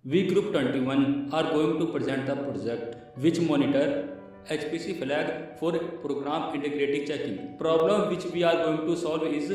We Group 21 are going to present the project which monitor HPC flag for program integrity checking. Problem which we are going to solve is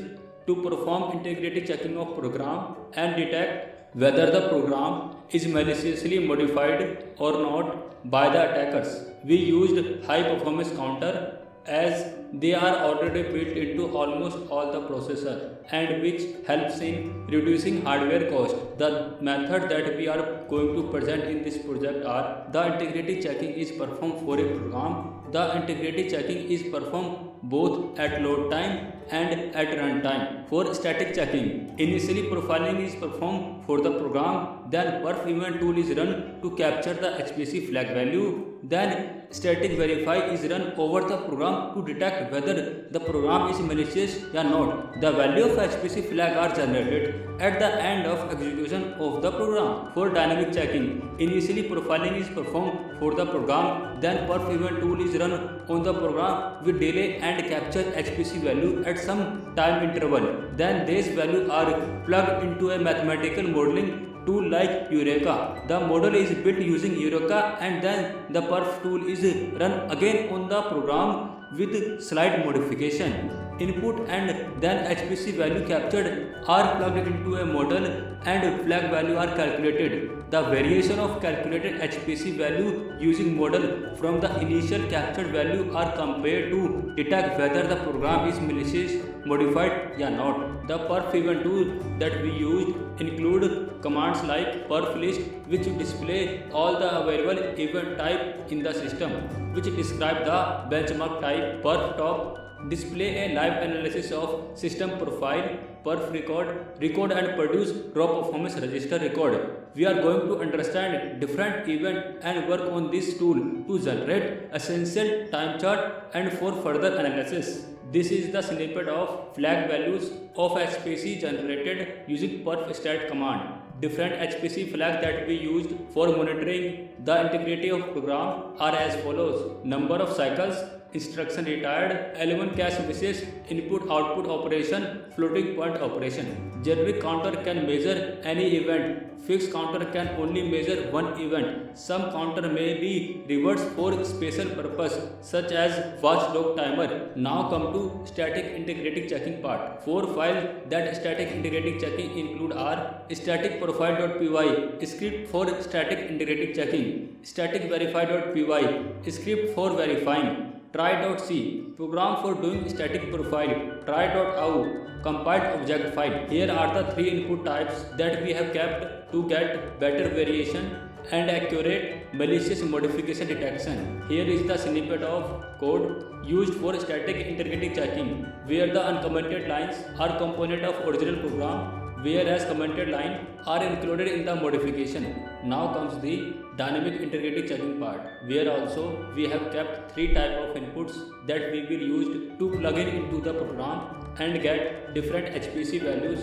to perform integrity checking of program and detect whether the program is maliciously modified or not by the attackers. We used high performance counter as they are already built into almost all the processor and which helps in reducing hardware cost. The method that we are going to present in this project are the integrity checking is performed for a program. The integrity checking is performed both at load time and at runtime. For static checking, initially profiling is performed for the program, then perf event tool is run to capture the HPC flag value, then static verify is run over the program to detect whether the program is malicious or not. The value of HPC flag are generated at the end of execution of the program. For dynamic checking, initially profiling is performed for the program, then perf event tool is run on the program with delay and capture HPC value at some time interval. Then these values are plugged into a mathematical modeling tool like Eureka. The model is built using Eureka and then the perf tool is run again on the program with slight modification. Input and then HPC value captured are plugged into a model and flag value are calculated. The variation of calculated HPC value using model from the initial captured value are compared to detect whether the program is malicious modified or not. The perf event tool that we used include commands like perf list, which display all the available event type in the system, which describe the benchmark type. Perf top display a live analysis of system profile. Perf record and produce raw performance register record. We are going to understand different event and work on this tool to generate essential time chart and for further analysis. This is the snippet of flag values of HPC generated using perf stat command. Different HPC flags that we used for monitoring the integrity of program are as follows: number of cycles, instruction retired, element cache misses, input output operation, floating point operation. Generic counter can measure any event. Fixed counter can only measure one event. Some counter may be reversed for special purpose such as watchdog timer. Now come to static integrity checking part. Four files that static integrity checking include are static profile.py, script for static integrity checking, static verify.py, script for verifying, try.c, program for doing static profile, try.au, compiled object file. Here are the three input types that we have kept to get better variation and accurate malicious modification detection. Here is the snippet of code used for static integrity checking, where the uncommented lines are component of original program, whereas commented line are included in the modification. Now comes the dynamic integrity checking part, where also we have kept three types of inputs that we will use to plug in into the program and get different HPC values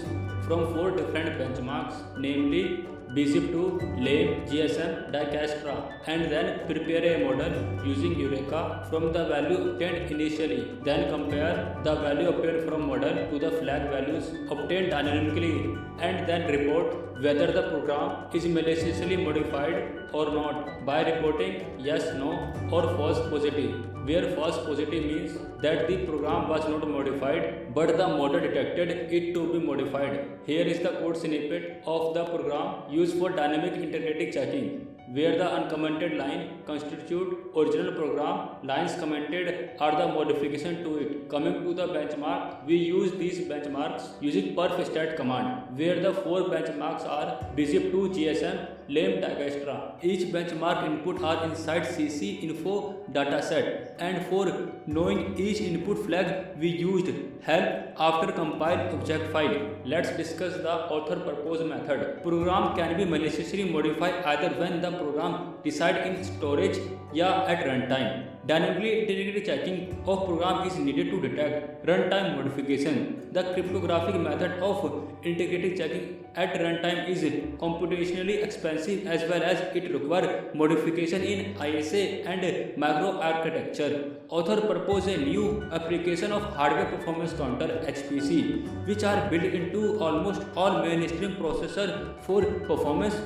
from four different benchmarks, namely BZIP2, LAME, GSM, Dijkstra, and then prepare a model using Eureka from the value obtained initially. Then compare the value obtained from model to the flag values obtained dynamically, and then report whether the program is maliciously modified or not by reporting yes, no, or false positive, where false positive means that the program was not modified but the model detected it to be modified. Here is the code snippet of the program used for dynamic integrity checking, where the uncommented line constitute original program, lines commented are the modification to it. Coming to the benchmark, we use these benchmarks using perf stat command, where the four benchmarks are BZIP2, GSM, LAME, Dijkstra. Each benchmark input are inside CC info dataset, and for knowing each input flag we used help after compile object file. Let's discuss the author purpose method. Program can be maliciously modified either when the program reside in storage or at runtime. Dynamically integrity checking of program is needed to detect runtime modification. The cryptographic method of integrity checking at runtime is computationally expensive as well as it requires modification in ISA and macro architecture. Author propose a new application of hardware performance counter HPC, which are built into almost all mainstream processors for performance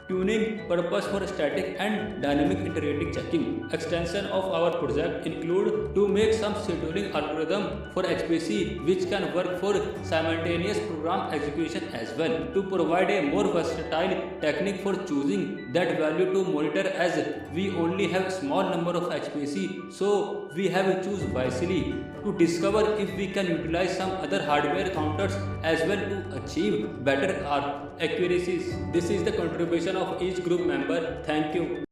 tuning purpose for static and dynamic integrating checking. Extension of our project include to make some scheduling algorithm for HPC which can work for simultaneous program execution as well, to provide a more versatile technique for choosing that value to monitor, as we only have small number of HPC, so we have to choose wisely, to discover if we can utilize some other hardware counters as well to achieve better accuracies. This is the contribution of each group member. Thank you.